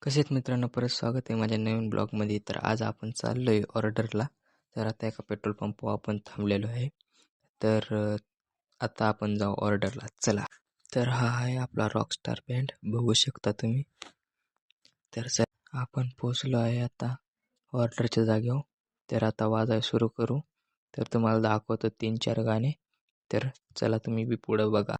कसे आहेत मित्रांनो, परत स्वागत आहे माझ्या नवीन ब्लॉगमध्ये. तर आज आपण चाललो आहे ऑर्डरला. तर आता एका पेट्रोल पंपावर आपण थांबलेलो आहे. तर आता आपण जाऊ ऑर्डरला, चला. तर हा आहे आपला रॉकस्टार बँड, बघू शकता तुम्ही. तर सर आपण पोचलो आहे आता ऑर्डरच्या जागेवर. तर आता वाजाय सुरू करू. तर तुम्हाला दाखवतो 3-4 गाणे. तर चला तुम्ही बी पुढं बघा.